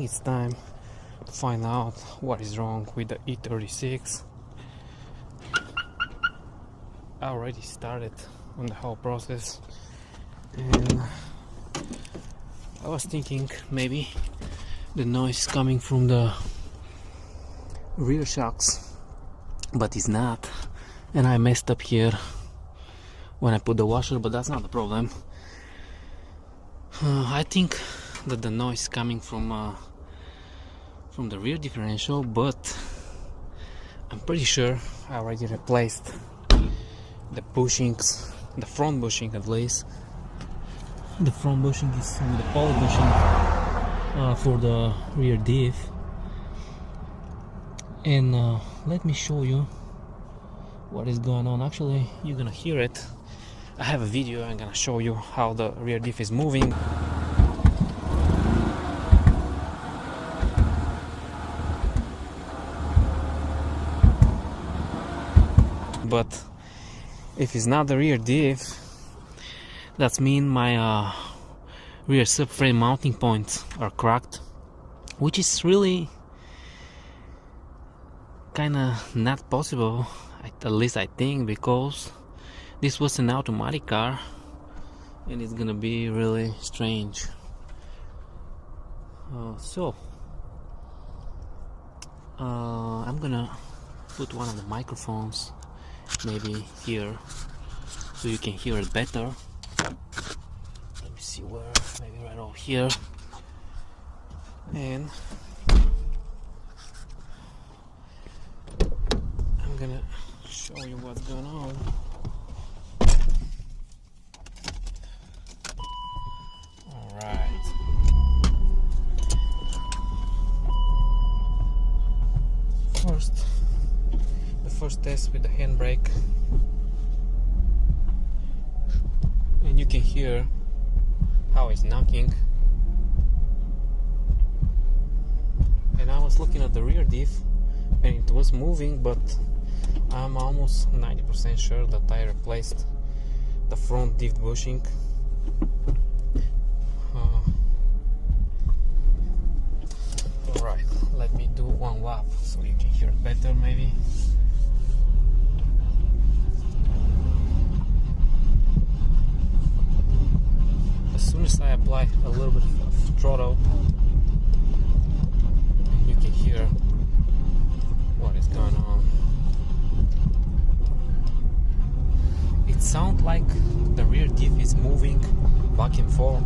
think it's time to find out what is wrong with the E36. I already started on the whole process, and I was thinking maybe the noise coming from the rear shocks, but it's not. And I messed up here when I put the washer, but that's not the problem. I think that the noise coming from the rear differential, but I'm pretty sure I already replaced the bushings, the front bushing at least. The front bushing is with the poly bushing for the rear diff. And let me show you what is going on. Actually, you're gonna hear it. I have a video. I'm gonna show you how the rear diff is moving. But if it's not the rear diff, that means my rear subframe mounting points are cracked, which is really kinda not possible, at least I think, because this was an automatic car and it's gonna be really strange. I'm gonna put one of the microphones maybe here so you can hear it better. Let me see where, maybe right over here. And I'm gonna show you what's going on. Alright. The first test with the handbrake. And you can hear how it's knocking. And I was looking at the rear diff and it was moving, but I'm almost 90% sure that I replaced the front diff bushing. Alright, let me do one lap so you can hear it better maybe. As soon as I apply a little bit of throttle, you can hear what is going on. It sounds like the rear diff is moving back and forth,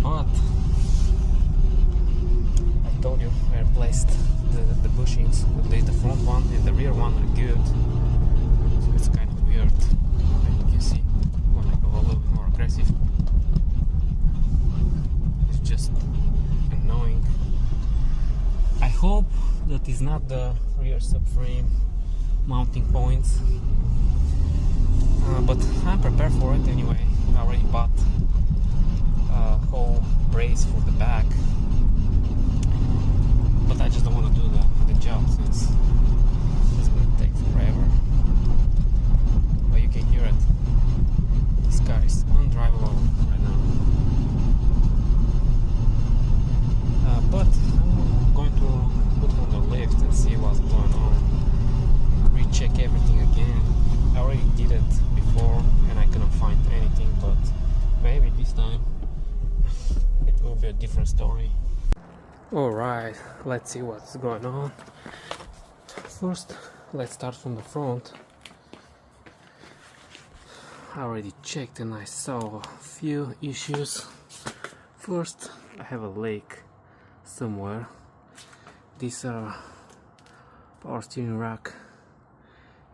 but I told you I replaced the bushings, at least the front one and the rear one are good, so it's kind of weird. And you can see when I go a little bit more aggressive, it's just annoying. I hope that is not the rear subframe mounting points, but I'm prepared for it anyway. I already bought a whole brace for the back, but I just don't want to do the job since it's going to take forever. But you can hear it. This car is undrivable right now. But I'm going to put on the lift and see what's going on. Recheck everything again. I already did it before and I couldn't find anything, but maybe this time it will be a different story. Alright, let's see what's going on. First, let's start from the front. I already checked and I saw a few issues. First, I have a leak somewhere. This power steering rack,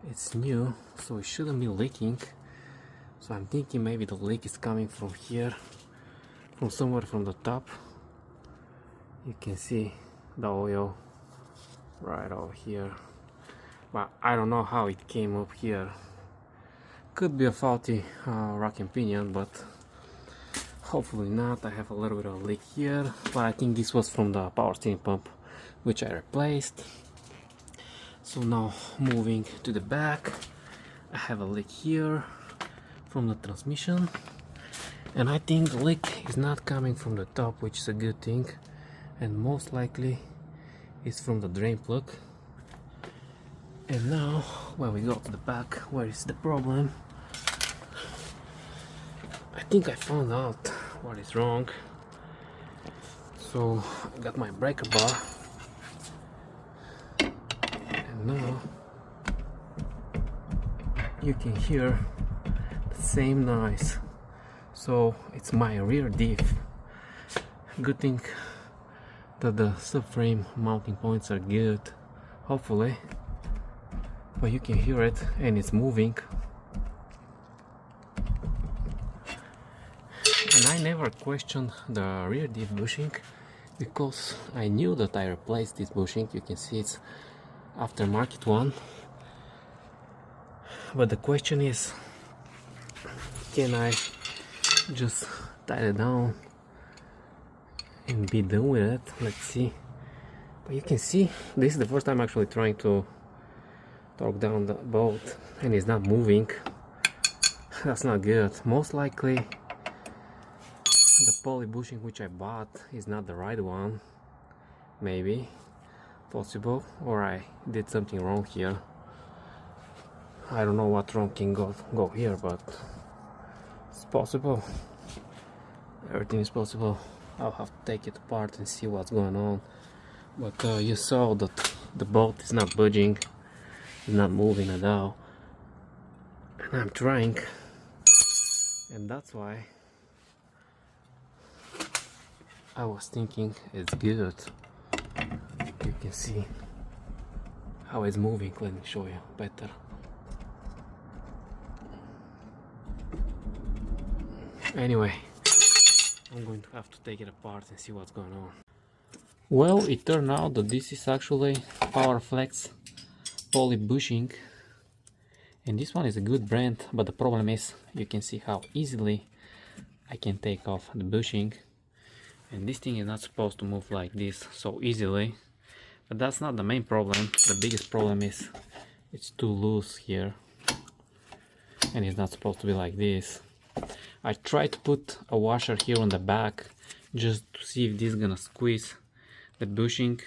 it's new, so it shouldn't be leaking. So I'm thinking maybe the leak is coming from here, from somewhere from the top. You can see the oil right over here, but I don't know how it came up here. Could be a faulty rack and pinion, but hopefully not. I have a little bit of leak here, but I think this was from the power steering pump, which I replaced. So now moving to the back, I have a leak here from the transmission, and I think the leak is not coming from the top, which is a good thing. and most likely it's from the drain plug. And now when we go to the back, where is the problem, I think I found out what is wrong. So I got my breaker bar, and now you can hear the same noise. So it's my rear diff. Good thing that the subframe mounting points are good, hopefully, but you can hear it and it's moving. And I never questioned the rear diff bushing because I knew that I replaced this bushing. You can see it's aftermarket one, but the question is, can I just tie it down and be done with it? Let's see. But you can see this is the first time actually trying to torque down the bolt and it's not moving. That's not good. Most likely the poly bushing which I bought is not the right one. Maybe, possible, or I did something wrong here. I don't know what wrong can go here, but it's possible. Everything is possible. I'll have to take it apart and see what's going on. But you saw that the bolt is not budging, it's not moving at all, and I'm trying, and that's why I was thinking it's good. You can see how it's moving. Let me show you better. Anyway, I'm going to have to take it apart and see what's going on. Well, it turned out that this is actually PowerFlex poly bushing, and this one is a good brand, but the problem is you can see how easily I can take off the bushing, and this thing is not supposed to move like this so easily. But that's not the main problem. The biggest problem is it's too loose here, and it's not supposed to be like this. I tried to put a washer here on the back just to see if this is gonna squeeze the bushing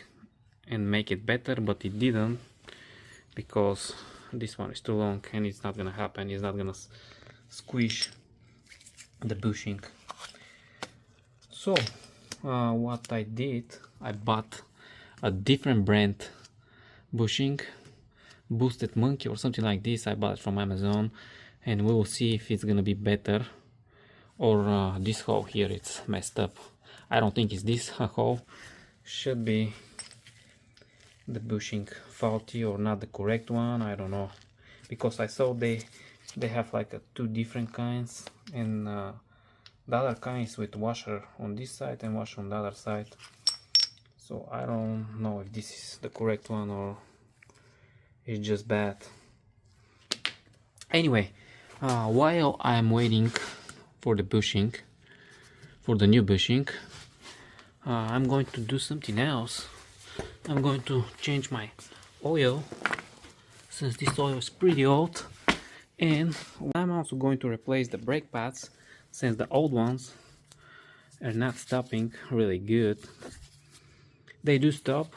and make it better, but it didn't, because this one is too long and it's not gonna happen. It's not gonna squish the bushing. So what I did, I bought a different brand bushing, Boosted Monkey or something like this. I bought it from Amazon, and we will see if it's gonna be better, or this hole here it's messed up. I don't think it's this hole. Should be the bushing faulty or not the correct one. I don't know, because I saw they have like two different kinds, and the other kind is with washer on this side and washer on the other side. So I don't know if this is the correct one or it's just bad. Anyway, while I'm waiting for the bushing, for the new bushing, I'm going to do something else. I'm going to change my oil, since this oil is pretty old, and I'm also going to replace the brake pads, since the old ones are not stopping really good. They do stop,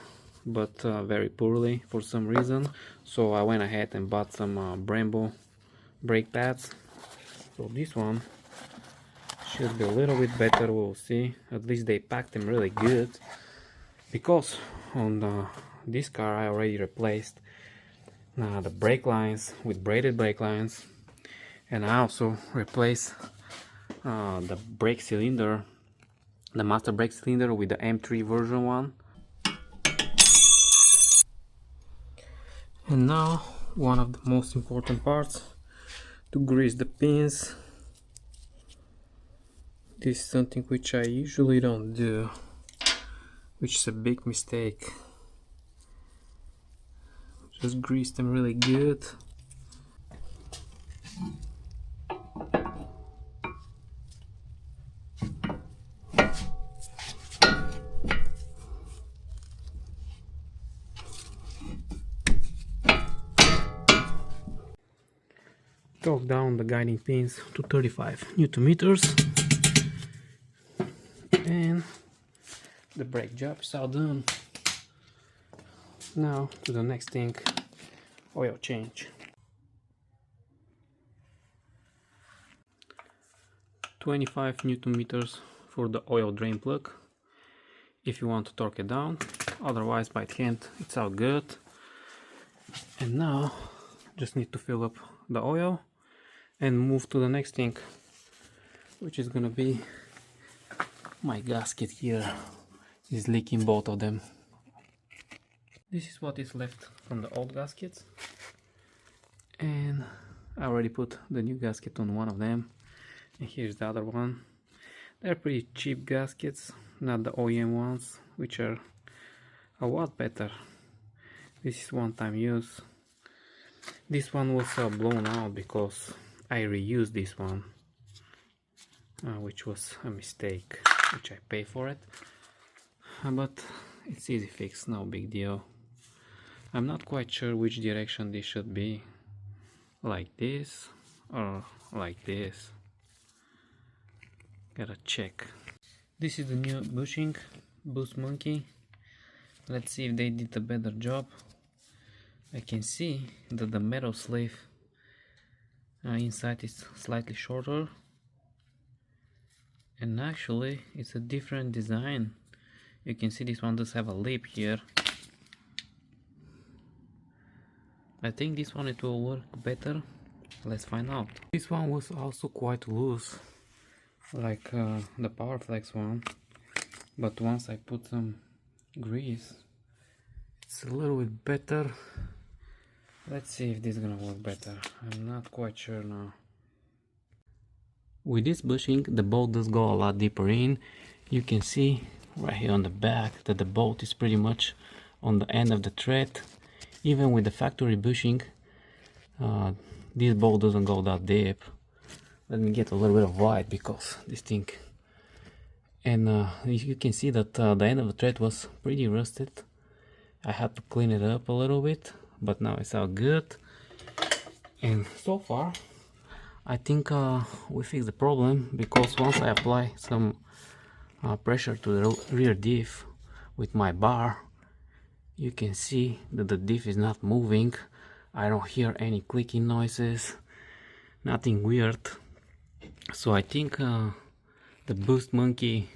but very poorly for some reason. So I went ahead and bought some Brembo brake pads. So this one should be a little bit better, we'll see. At least they packed them really good, because on this car I already replaced the brake lines with braided brake lines, and I also replaced the brake cylinder, the master brake cylinder, with the M3 version one. And now one of the most important parts, to grease the pins. This is something which I usually don't do, which is a big mistake. Just grease them really good. Torque down the guiding pins to 35 Newton meters, and The brake job is all done. Now to the next thing, oil change. 25 Newton meters for the oil drain plug if you want to torque it down, otherwise by hand it's all good. And now just need to fill up the oil and move to the next thing, which is gonna be my gasket here. Is leaking, both of them. This is what is left from the old gaskets, and I already put the new gasket on one of them, and here's the other one. They're pretty cheap gaskets, not the OEM ones, which are a lot better. This is one-time use. This one was blown out because I reused this one, which was a mistake, which I pay for it, but it's easy fix, no big deal. I'm not quite sure which direction this should be, like this or like this. Gotta check. This is the new bushing, Boost Monkey. Let's see if they did a better job. I can see that the metal sleeve inside is slightly shorter, and actually it's a different design. You can see this one does have a lip here. I think this one it will work better. Let's find out. This one was also quite loose, like the Powerflex one, but once I put some grease, it's a little bit better. Let's see if this is gonna work better. I'm not quite sure now. With this bushing, the bolt does go a lot deeper in. You can see right here on the back that the bolt is pretty much on the end of the thread. Even with the factory bushing, this bolt doesn't go that deep. Let me get a little bit of white because this thing, and you can see that the end of the thread was pretty rusted. I had to clean it up a little bit, but now it's all good. And so far I think we fixed the problem, because once I apply some pressure to the rear diff with my bar, you can see that the diff is not moving. I don't hear any clicking noises, nothing weird. So I think the Boost Monkey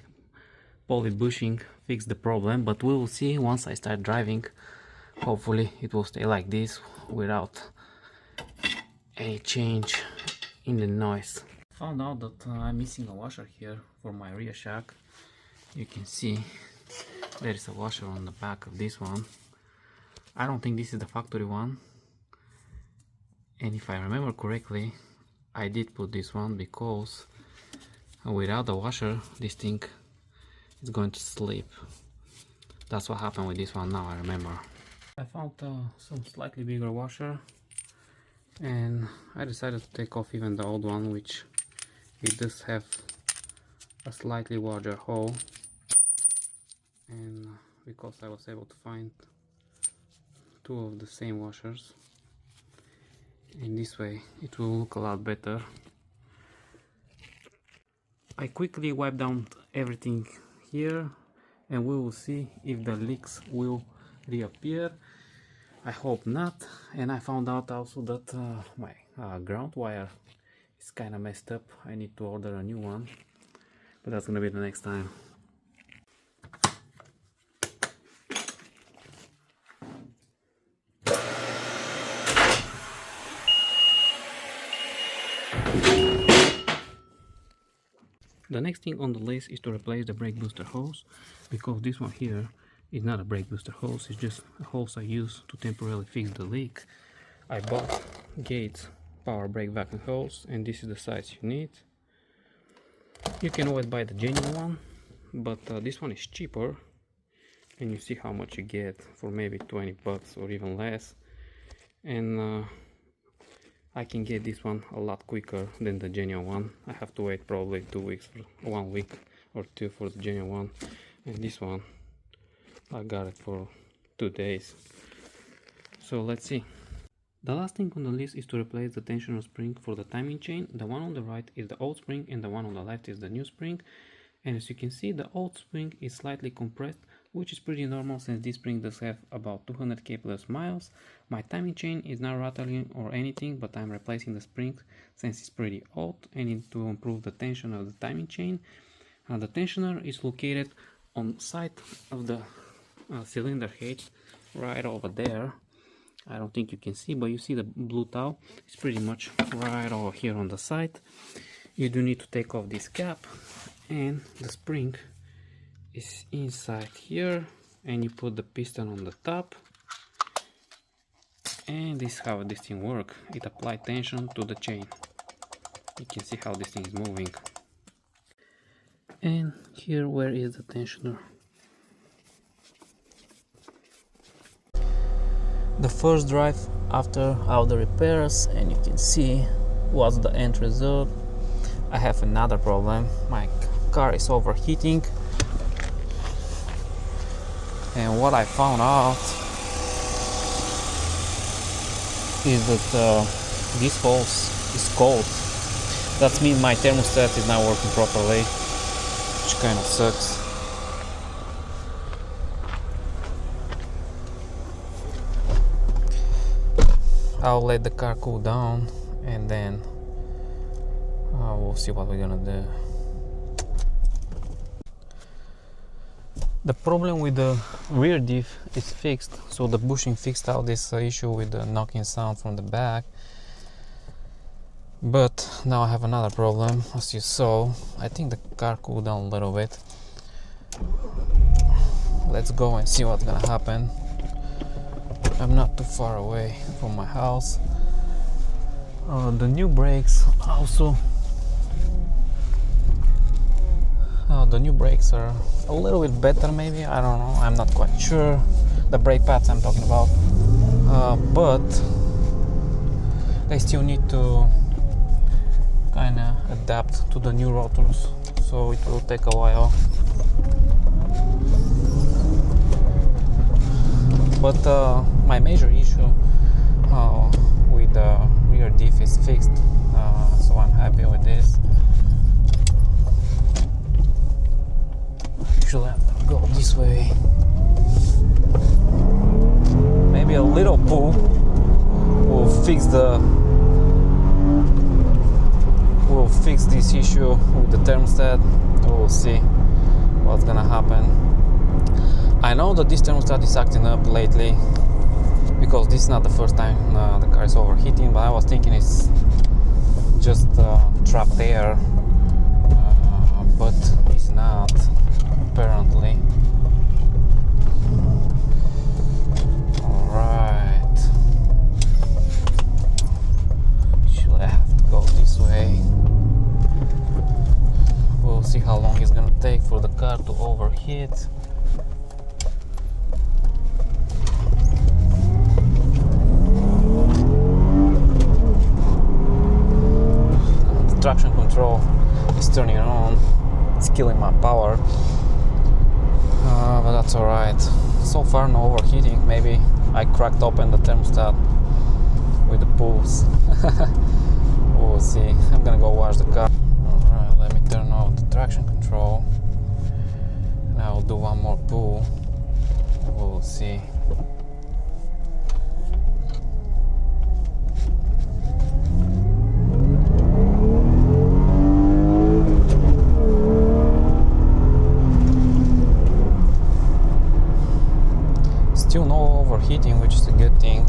poly bushing fixed the problem, but we will see once I start driving. Hopefully it will stay like this without any change in the noise. Found out that I'm missing a washer here for my rear shock. You can see there is a washer on the back of this one. I don't think this is the factory one, and if I remember correctly, I did put this one because without the washer this thing is going to slip. That's what happened with this one. Now I remember. I found some slightly bigger washer, and I decided to take off even the old one, which it does have a slightly larger hole, and because I was able to find two of the same washers, in this way it will look a lot better. I quickly wipe down everything here, and we will see if the leaks will reappear. I hope not. And I found out also that my ground wire is kind of messed up. I need to order a new one, but that's gonna be the next time. The next thing on the list is to replace the brake booster hose, because this one here is not a brake booster hose, it's just a hose I use to temporarily fix the leak. I bought Gates power brake vacuum hose, and this is the size you need. You can always buy the genuine one, but this one is cheaper, and you see how much you get for maybe 20 bucks or even less. And I can get this one a lot quicker than the genuine one. I have to wait probably 2 weeks, or 1 week or 2 for the genuine one, and this one I got it for 2 days. So let's see. The last thing on the list is to replace the tensioner spring for the timing chain. The one on the right is the old spring, and the one on the left is the new spring. And as you can see, the old spring is slightly compressed, which is pretty normal since this spring does have about 200k plus miles. My timing chain is not rattling or anything, but I'm replacing the spring since it's pretty old. I need to improve the tension of the timing chain. The tensioner is located on the side of the cylinder head, right over there. I don't think you can see, but you see the blue towel. It's pretty much right over here on the side. You do need to take off this cap, and the spring is inside here, and you put the piston on the top, and this is how this thing works. It applies tension to the chain. You can see how this thing is moving. And here, where is the tensioner? The first drive after all the repairs, and you can see what's the end result. I have another problem. My car is overheating, and what I found out is that this hose is cold. That means my thermostat is not working properly, which kind of sucks. I'll let the car cool down, and then we'll see what we're gonna do. The problem with the rear diff is fixed, so the bushing fixed out this issue with the knocking sound from the back. But now I have another problem. As you saw, I think the car cooled down a little bit. Let's go and see what's gonna happen. I'm not too far away from my house. The new brakes also. The new brakes are a little bit better, maybe. I don't know. I'm not quite sure. The brake pads I'm talking about, but they still need to kind of adapt to the new rotors, so it will take a while. But my major issue with the rear diff is fixed, so I'm happy with this. Actually, I'm gonna go this way. Maybe a little pull will fix this issue with the thermostat. We'll see what's gonna happen. I know that this thermostat is acting up lately, because this is not the first time the car is overheating, but I was thinking it's just trapped air, but it's not, apparently. Alright, should I have to go this way? We'll see how long it's gonna take for the car to overheat. Traction control is turning on. It's killing my power, but that's alright. So far no overheating. Maybe I cracked open the thermostat with the pulls. We'll see. I'm gonna go wash the car. Alright, let me turn off the traction control, and I will do one more pull. We'll see. Still no overheating, which is a good thing.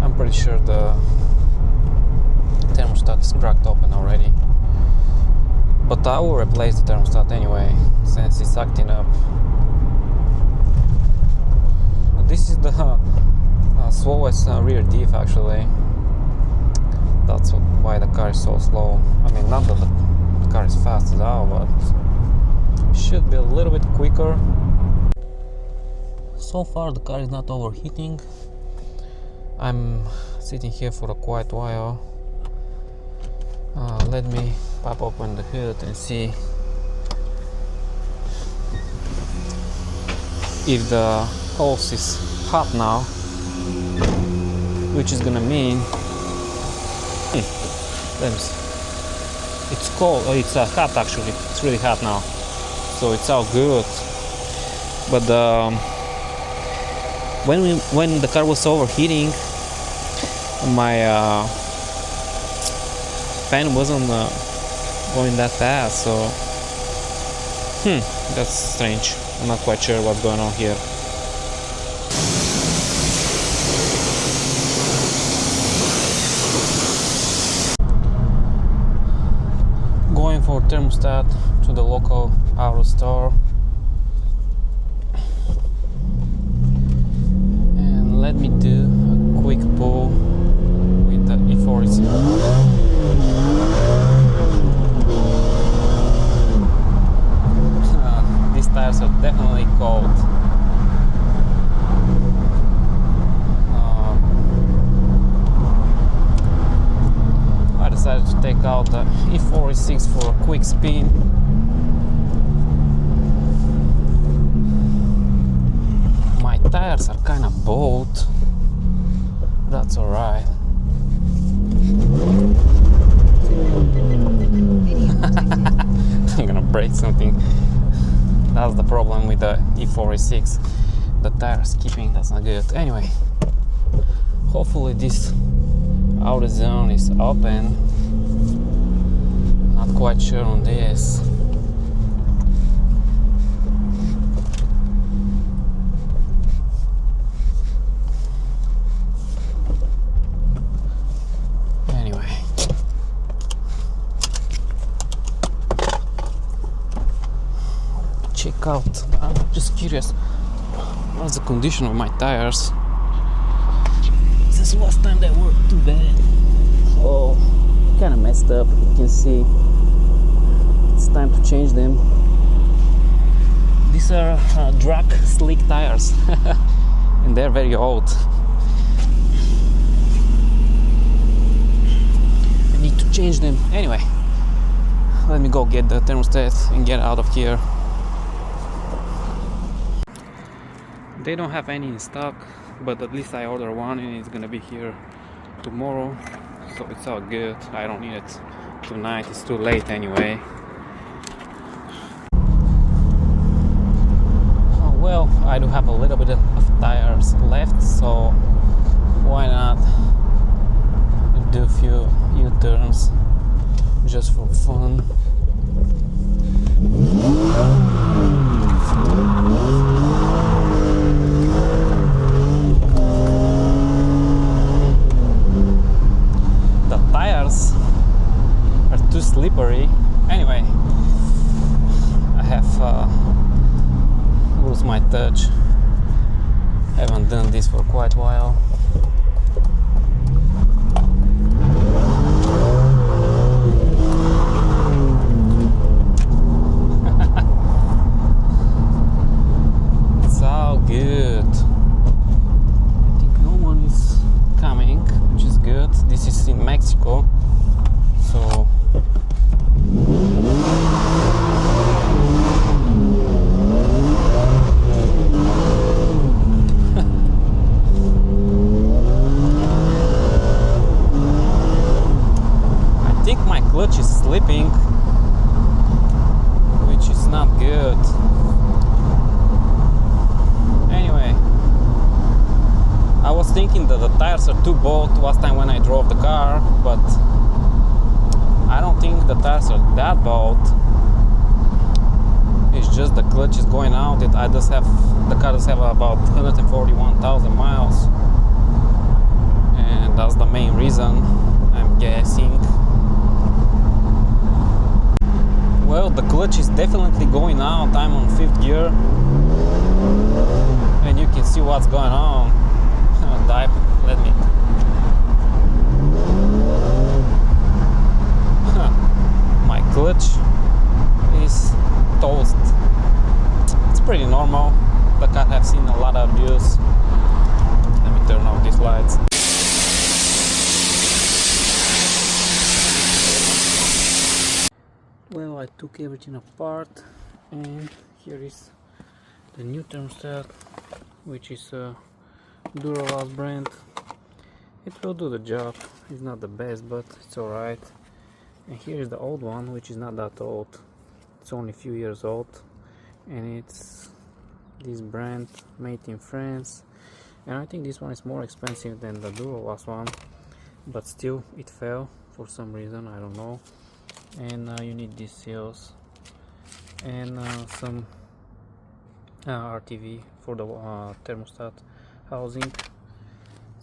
I'm pretty sure the thermostat is cracked open already, but I will replace the thermostat anyway since it's acting up. This is the slowest rear diff, actually. That's why the car is so slow. I mean, not that the car is fast at all, but it should be a little bit quicker. So far the car is not overheating. I'm sitting here for a quite while. Let me pop open the hood and see if the hose is hot now, which is gonna mean let me see. It's cold, oh, it's hot actually, it's really hot now, so it's all good. But when the car was overheating, my fan wasn't going that fast, so that's strange. I'm not quite sure what's going on here. Going for thermostat to the local auto store, and let me do a quick pull with the E36. These tires are definitely cold. I decided to take out the E36 for a quick spin. My tires are kind of bald. That's alright. I'm gonna break something. That's the problem with the E46. The tire skipping, that's not good. Anyway, hopefully this auto zone is open. Not quite sure on this. Anyway, check out. I'm just curious, what's the condition of my tires? Since last time they were too bad. Oh, kind of messed up. You can see it's time to change them. These are drag slick tires and they're very old. I need to change them. Anyway, let me go get the thermostat and get out of here. They don't have any in stock, but at least I ordered one and it's gonna be here tomorrow, so it's all good. I don't need it tonight, it's too late anyway. Oh, well, I do have a little bit of tires left, so why not do a few U-turns just for fun. Tires are too slippery. Anyway, I have lost my touch. Haven't done this for quite a while. It's all good. I think no one is coming, which is good. This is in Mexico, so I think my clutch is slipping, which is not good. Anyway, I was thinking that the tires are too bald last time when I drove the car, but I don't think the tires are that bald. It's just the clutch is going out. The car does have about 141,000 miles, and that's the main reason, I'm guessing. Well, the clutch is definitely going out. I'm on 5th gear, and you can see what's going on. Let me. My clutch is toast. It's pretty normal. The car have seen a lot of abuse. Let me turn off these lights. Well, I took everything apart, and here is the new thermostat, which is a Duralast brand. It will do the job. It's not the best, but it's alright. And here is the old one, which is not that old, it's only a few years old, and it's this brand made in France, and I think this one is more expensive than the Durolast one, but still it fell for some reason, I don't know. And you need these seals and some RTV for the thermostat housing.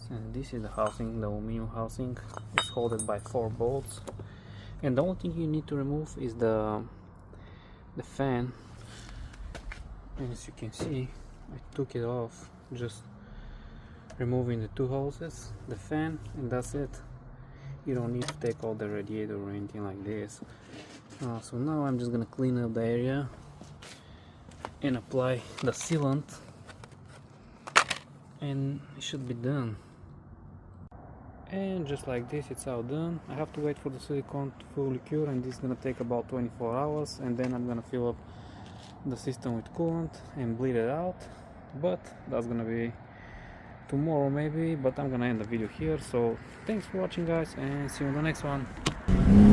And this is the housing, the aluminum housing. It's held by 4 bolts, and the only thing you need to remove is the fan. And as you can see, I took it off, just removing the 2 hoses, the fan, and that's it. You don't need to take out the radiator or anything like this. So now I'm just gonna clean up the area and apply the sealant, and it should be done. And just like this, it's all done. I have to wait for the silicone to fully cure, and this is gonna take about 24 hours, and then I'm gonna fill up the system with coolant and bleed it out, but that's gonna be tomorrow maybe. But I'm gonna end the video here, so thanks for watching guys, and see you on the next one.